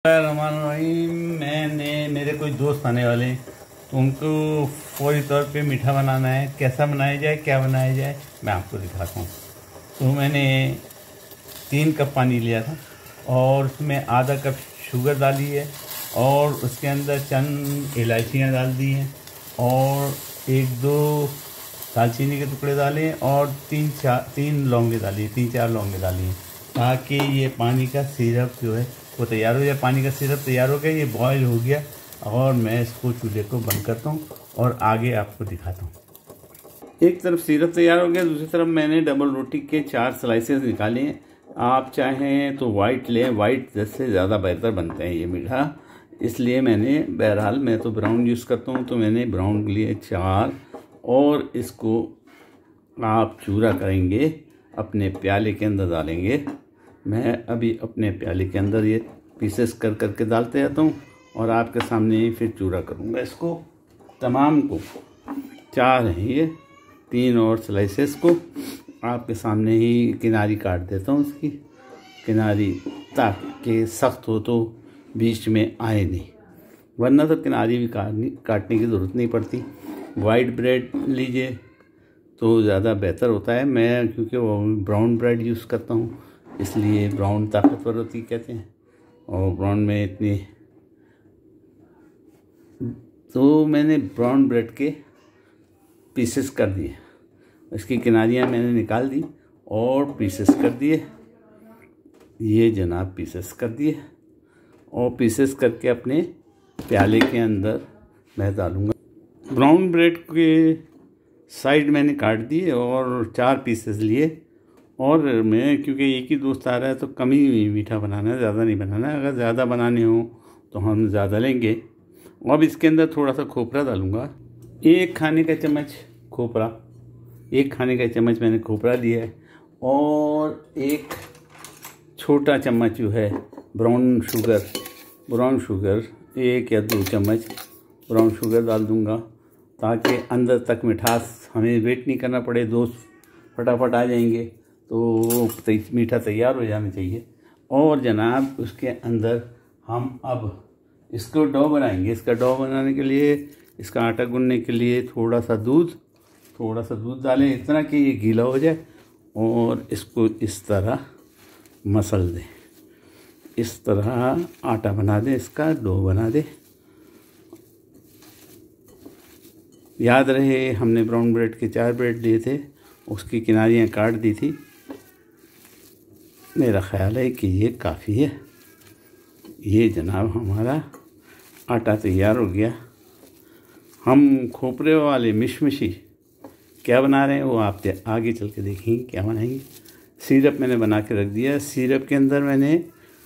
रहीम। मैंने मेरे कुछ दोस्त आने वाले हैं तो उनको फौरी तौर पे मीठा बनाना है। कैसा बनाया जाए, क्या बनाया जाए, मैं आपको दिखाता हूँ। तो मैंने 3 कप पानी लिया था और उसमें आधा कप शुगर डाली है और उसके अंदर चंद इलायचियाँ डाल दी हैं और 1-2 दालचीनी के टुकड़े डाले और 3-4 लौंगे डाली, 3-4 लौंगे डाली हैं ताकि ये पानी का सिरप जो है वो तैयार हो जाए। पानी का सिरप तैयार हो गया, ये बॉयल हो गया और मैं इसको चूल्हे को बंद करता हूँ और आगे आपको दिखाता हूँ। एक तरफ सिरप तैयार हो गया, दूसरी तरफ मैंने डबल रोटी के 4 स्लाइसेस निकाले हैं। आप चाहें तो वाइट लें, वाइट से ज़्यादा बेहतर बनते हैं ये मीठा, इसलिए मैंने बहरहाल मैं तो ब्राउन यूज़ करता हूँ तो मैंने ब्राउन लिए 4 और इसको आप चूरा करेंगे, अपने प्याले के अंदर डालेंगे। मैं अभी अपने प्याले के अंदर ये पीसेस कर करके डालते रहता हूँ और आपके सामने ही फिर चूरा करूँगा इसको। तमाम को 4 हैं ये, 3 और स्लाइसेस को आपके सामने ही किनारी काट देता हूँ उसकी किनारी, ताकि सख्त हो तो बीच में आए नहीं, वरना तो किनारी भी काटने की ज़रूरत नहीं पड़ती। वाइट ब्रेड लीजिए तो ज़्यादा बेहतर होता है। मैं क्योंकि वो ब्राउन ब्रेड यूज़ करता हूँ इसलिए ब्राउन ताकतवर होती कहते हैं और ब्राउन में इतनी, तो मैंने ब्राउन ब्रेड के पीसेस कर दिए, इसकी किनारियाँ मैंने निकाल दी और पीसेस कर दिए। ये जनाब पीसेस कर दिए और पीसेस करके अपने प्याले के अंदर मैं डालूँगा। ब्राउन ब्रेड के साइड मैंने काट दिए और 4 पीसेस लिए और मैं क्योंकि एक ही दोस्त आ रहा है तो कम ही मीठा बनाना है, ज़्यादा नहीं बनाना है। अगर ज़्यादा बनाने हो तो हम ज़्यादा लेंगे। अब इसके अंदर थोड़ा सा खोपरा डालूँगा, 1 खाने का चम्मच खोपरा, 1 खाने का चम्मच मैंने खोपरा लिया है और 1 छोटा चम्मच जो है ब्राउन शुगर 1 या 2 चम्मच ब्राउन शुगर डाल दूँगा ताकि अंदर तक मिठास हमें वेट नहीं करना पड़े, दोस्त फटाफट आ जाएंगे तो मीठा तैयार हो जाना चाहिए। और जनाब उसके अंदर हम अब इसको डो बनाएंगे। इसका डो बनाने के लिए, इसका आटा गूंदने के लिए थोड़ा सा दूध डालें, इतना कि ये गीला हो जाए और इसको इस तरह मसल दें, इस तरह आटा बना दें, इसका डो बना दें। याद रहे हमने ब्राउन ब्रेड के 4 ब्रेड लिए थे, उसकी किनारियाँ काट दी थी। मेरा ख़्याल है कि ये काफ़ी है। ये जनाब हमारा आटा तैयार हो गया। हम खोपरे वाले मिशमिशी क्या बना रहे हैं वो आप आगे चल के देखेंगे क्या बनाएंगे। सिरप मैंने बना के रख दिया। सिरप के अंदर मैंने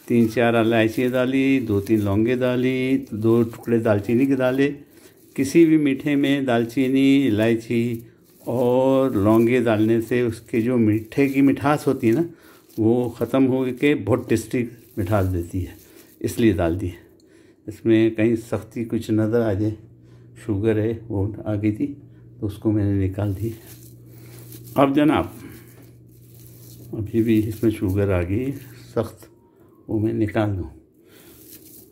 3-4 इलायची डाली, 2-3 लौंगे डाली, 2 टुकड़े दालचीनी के डाले। किसी भी मीठे में दालचीनी, इलायची और लौंगे डालने से उसके जो मीठे की मिठास होती है ना वो ख़त्म हो के बहुत टेस्टी मिठास देती है, इसलिए डाल दी है। इसमें कहीं सख्ती कुछ नज़र आ जाए, शुगर है वो आ गई थी तो उसको मैंने निकाल दी। अब जनाब अभी भी इसमें शुगर आ गई सख्त, वो मैं निकाल दूँ।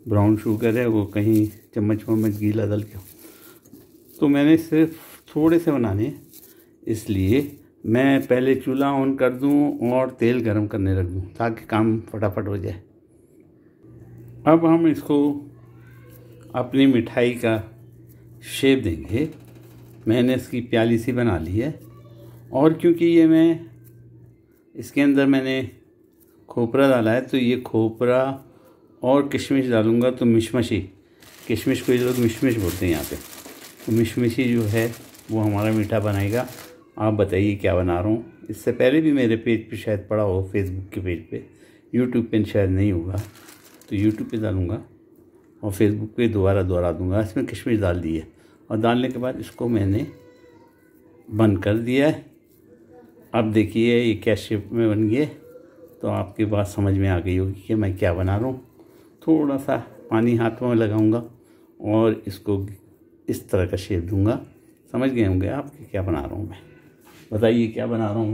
ब्राउन शुगर है वो कहीं चम्मच गीला डाल के, तो मैंने सिर्फ थोड़े से बनाने हैं इसलिए मैं पहले चूल्हा ऑन कर दूं और तेल गरम करने रख दूं ताकि काम फटाफट हो जाए। अब हम इसको अपनी मिठाई का शेप देंगे। मैंने इसकी प्याली सी बना ली है और क्योंकि ये मैं इसके अंदर मैंने खोपरा डाला है तो ये खोपरा और किशमिश डालूँगा तो मिशमशी, किशमिश को ये लोग मिशमिश बोलते हैं यहाँ पे, तो मिशमिशी जो है वो हमारा मीठा बनाएगा। आप बताइए क्या बना रहा हूँ। इससे पहले भी मेरे पेज पे शायद पड़ा हो, फेसबुक के पेज पे, यूट्यूब पे शायद नहीं होगा तो यूट्यूब पे डालूँगा और फेसबुक पे दोबारा दूँगा। इसमें किशमिश डाल दी है और डालने के बाद इसको मैंने बंद कर दिया है। अब देखिए ये क्या शेप में बन गया, तो आपकी बात समझ में आ गई होगी कि मैं क्या बना रहा हूँ। थोड़ा सा पानी हाथों में लगाऊँगा और इसको इस तरह का शेप दूँगा। समझ गए होंगे आप कि क्या बना रहा हूँ मैं। बताइए क्या बना रहा हूँ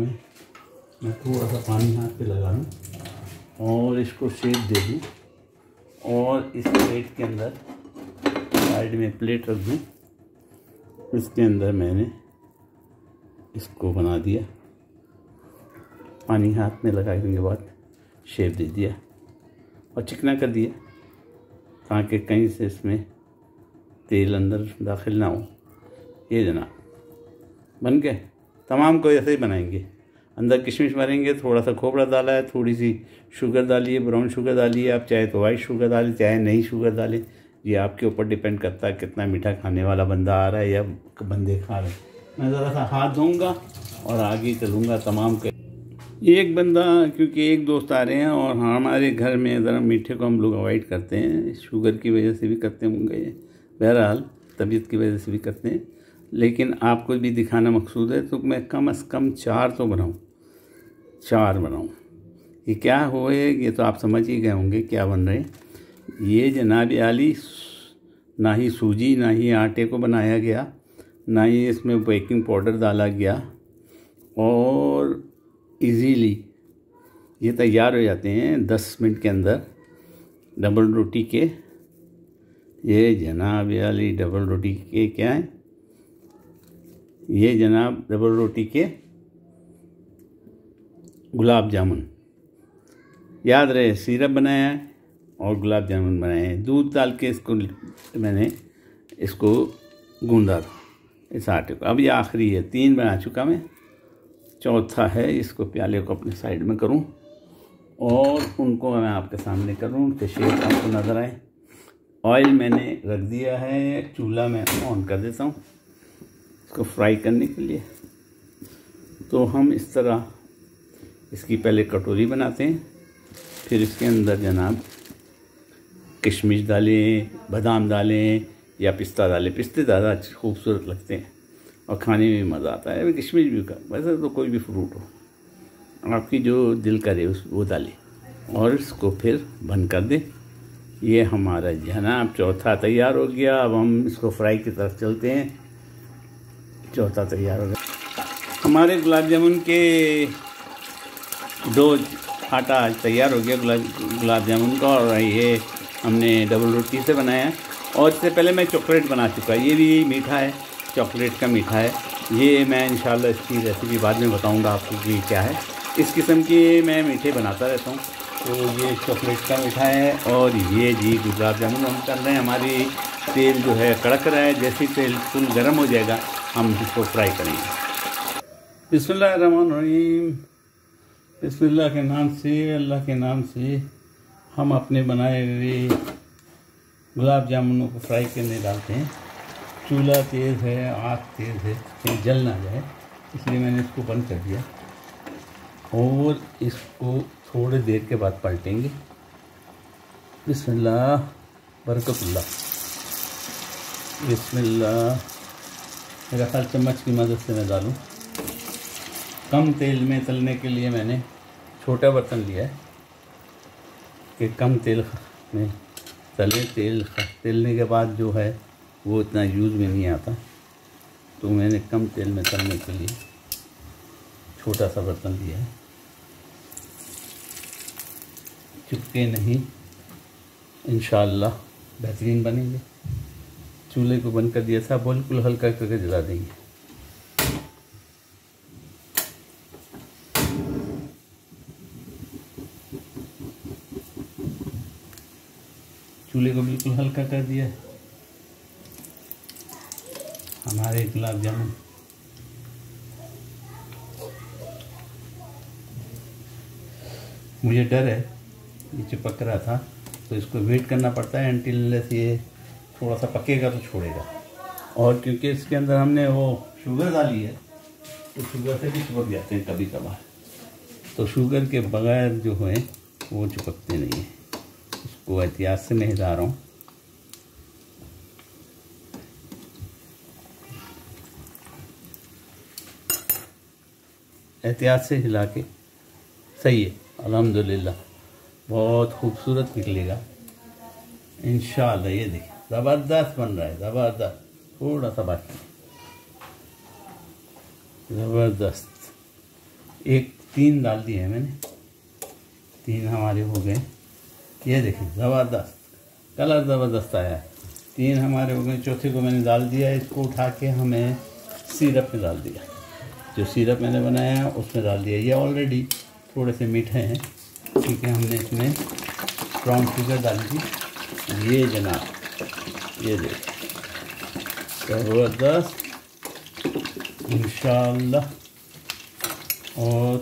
मैं थोड़ा सा पानी हाथ पे लगा लूँ और इसको शेप दे दूँ और इस प्लेट के अंदर साइड में प्लेट रख दूँ, इसके अंदर मैंने इसको बना दिया, पानी हाथ में लगाने के बाद शेप दे दिया और चिकना कर दिया ताकि कहीं से इसमें तेल अंदर दाखिल ना हो। ये जनाब बन गए। तमाम को ऐसे ही बनाएंगे। अंदर किशमिश भरेंगे, थोड़ा सा खोपरा डाला है, थोड़ी सी शुगर डालिए, ब्राउन शुगर डालिए, आप चाहे तो वाइट शुगर डालें, चाहे नहीं शुगर डालें, ये आपके ऊपर डिपेंड करता है कितना मीठा खाने वाला बंदा आ रहा है या बंदे खा रहे हैं। मैं ज़रा सा हाथ धोऊंगा और आगे चलूँगा तमाम के। एक बंदा, क्योंकि एक दोस्त आ रहे हैं और हमारे घर में ज़रा मीठे को हम लोग अवॉइड करते हैं, शुगर की वजह से भी करते होंगे, बहरहाल तबीयत की वजह से भी करते हैं, लेकिन आपको भी दिखाना मकसूद है तो मैं कम से कम 4 तो बनाऊँ, 4 बनाऊँ। ये क्या हुए ये तो आप समझ ही गए होंगे क्या बन रहे हैं। ये जनाब आली ना ही सूजी ना ही आटे को बनाया गया, ना ही इसमें बेकिंग पाउडर डाला गया, और इजीली ये तैयार हो जाते हैं 10 मिनट के अंदर डबल रोटी के। ये जनाब वाली डबल रोटी के क्या है, ये जनाब डबल रोटी के गुलाब जामुन। याद रहे, सिरप बनाया है और गुलाब जामुन बनाए हैं, दूध डाल के इसको मैंने इसको गूंदा था इस आटे को। अब ये आखिरी है, 3 बना चुका मैं, चौथा है। इसको प्याले को अपने साइड में करूं और उनको मैं आपके सामने करूं कि शेप आपको नज़र आए। ऑयल मैंने रख दिया है, चूल्हा मैं ऑन कर देता हूं इसको फ्राई करने के लिए। तो हम इस तरह इसकी पहले कटोरी बनाते हैं, फिर इसके अंदर जनाब किशमिश डालें, बादाम डालें या पिस्ता डालें। पिस्ते ज़्यादा खूबसूरत लगते हैं और खाने में मज़ा आता है। किशमिश भी का, वैसे तो कोई भी फ्रूट हो आपकी जो दिल करे वो डालें और इसको फिर बंद कर दें। ये हमारा जनाब चौथा तैयार हो गया। अब हम इसको फ्राई की तरफ चलते हैं। चौथा तैयार हो गया। हमारे गुलाब जामुन के डो आटा आज तैयार हो गया गुलाब जामुन का, और ये हमने डबल रोटी से बनाया है। और इससे पहले मैं चॉकलेट बना चुका है, ये भी मीठा है, चॉकलेट का मीठा है। ये मैं इंशाल्लाह इसकी रेसिपी बाद में बताऊंगा आपको कि क्या है। इस किस्म की मैं मीठे बनाता रहता हूँ। तो ये चॉकलेट का मीठा है और ये जी गुलाब जामुन हम कर रहे हैं। हमारी तेल जो है कड़क रहा है, जैसे तेल फुल गर्म हो जाएगा हम इसको फ्राई करेंगे। बिस्मिल्लाहिर्रहमानिर्रहीम। बिस्मिल्लाह के नाम से, अल्लाह के नाम से हम अपने बनाए हुए गुलाब जामुनों को फ्राई करने डालते हैं। चूल्हा तेज़ है, आग तेज़ है, कहीं जल ना जाए, इसलिए मैंने इसको बंद कर दिया और इसको थोड़ी देर के बाद पलटेंगे। बिस्मिल्लाह बरकतुल्लाह। बिस्मिल्लाह। मेरा ख्याल चम्मच की मदद से मैं डालूँ। कम तेल में तलने के लिए मैंने छोटा बर्तन लिया है कि कम तेल में तले। तलने के बाद जो है वो इतना यूज़ में नहीं आता, तो मैंने कम तेल में तलने के लिए छोटा सा बर्तन लिया है। चिपके नहीं, इंशाअल्लाह बेहतरीन बनेंगे। चूल्हे को बंद कर दिया था, बिल्कुल हल्का करके जला देंगे। चूल्हे को बिल्कुल हल्का कर दिया। हमारे गुलाब जामुन मुझे डर है ये चिपक रहा था, तो इसको वेट करना पड़ता है अनटिल ये थोड़ा सा पकेगा तो छोड़ेगा। और क्योंकि इसके अंदर हमने वो शुगर डाली है तो शुगर से भी चिपक जाते हैं कभी कभार, तो शुगर के बगैर जो है वो चिपकते नहीं हैं। इसको एहतियात से मैं हिला रहा हूँ। एहतियात से हिला के सही है, अल्हम्दुलिल्लाह बहुत खूबसूरत निकलेगा इंशाअल्लाह। ये देखिए ज़बरदस्त बन रहा है, ज़बरदस्त। थोड़ा सा बाकी, ज़बरदस्त। 3 डाल दिए हैं मैंने, 3 हमारे हो गए। ये देखिए ज़बरदस्त। कलर ज़बरदस्त आया है। 3 हमारे हो गए, चौथे को मैंने डाल दिया। इसको उठा के हमें सिरप में डाल दिया। जो सिरप मैंने बनाया है उसमें डाल दिया। ये ऑलरेडी थोड़े से मीठे हैं, ठीक है। हमने इसमें ब्राउन शुगर डाल दी। ये जनाब, ये देखो ज़बरदस्त इंशाअल्लाह। और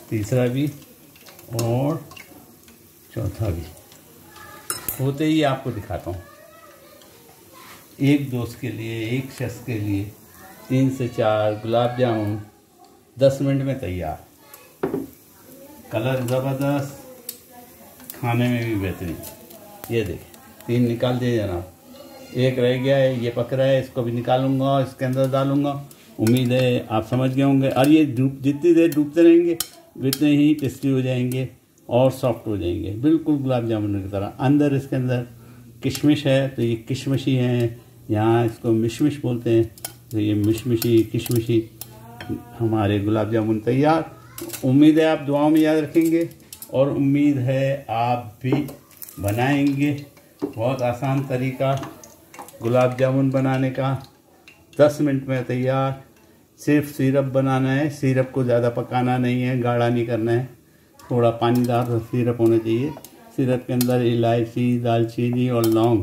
तीसरा भी और चौथा भी होते ही आपको दिखाता हूँ। एक दोस्त के लिए, एक शख्स के लिए 3 से 4 गुलाब जामुन 10 मिनट में तैयार। कलर ज़बरदस्त, खाने में भी बेहतरीन। ये देखिए 3 निकाल दिए जनाब। एक रह गया है, ये पक रहा है, इसको भी निकालूंगा, इसके अंदर डालूंगा। उम्मीद है आप समझ गए होंगे। और ये जितनी देर डूबते रहेंगे उतने ही टेस्टी हो जाएंगे और सॉफ्ट हो जाएंगे, बिल्कुल गुलाब जामुन की तरह। अंदर इसके अंदर किशमिश है, तो ये किशमिशी है, यहाँ इसको मिशमिश बोलते हैं। तो ये मिशमिशी किशमिशी हमारे गुलाब जामुन तैयार। उम्मीद है आप दुआओं में याद रखेंगे और उम्मीद है आप भी बनाएंगे। बहुत आसान तरीका गुलाब जामुन बनाने का, 10 मिनट में तैयार। सिर्फ सिरप बनाना है, सिरप को ज़्यादा पकाना नहीं है, गाढ़ा नहीं करना है, थोड़ा पानीदार सिरप होना चाहिए। सिरप के अंदर इलायची, दालचीनी और लौंग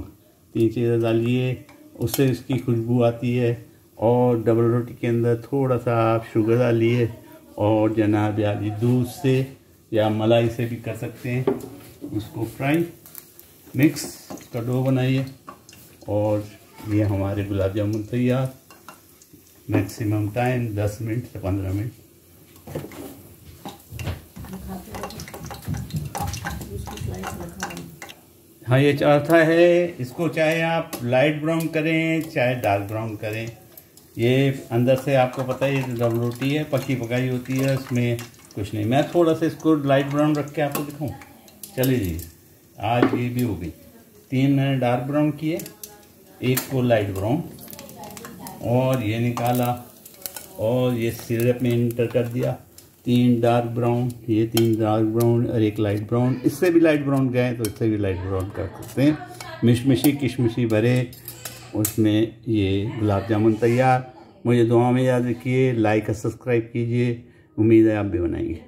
3 चीज़ें डालिए, उससे इसकी खुशबू आती है। और डबल रोटी के अंदर थोड़ा सा आप शुगर डालिए और जनाब यानी दूध से या मलाई से भी कर सकते हैं। उसको फ्राई मिक्स का डो बनाइए और ये हमारे गुलाब जामुन तैयार। मैक्सिमम टाइम 10 मिनट से 15 मिनट। हाँ, ये चौथा है। इसको चाहे आप लाइट ब्राउन करें चाहे डार्क ब्राउन करें, ये अंदर से आपको पता है ये डबल रोटी है, पकी पकाई होती है, इसमें कुछ नहीं। मैं थोड़ा सा इसको लाइट ब्राउन रख के आपको दिखाऊं। चलिए जी, आज ये भी हो गई। 3 मैंने डार्क ब्राउन किए, एक को लाइट ब्राउन, और ये निकाला और ये सिरप में इंटर कर दिया। 3 डार्क ब्राउन, ये 3 डार्क ब्राउन और एक लाइट ब्राउन। इससे भी लाइट ब्राउन गए तो इससे भी लाइट ब्राउन कर सकते हैं। मिशमिशी किशमिशी भरे उसमें ये गुलाब जामुन तैयार। मुझे दुआ में याद रखिए, लाइक और सब्सक्राइब कीजिए। उम्मीद है आप भी बनाएंगे।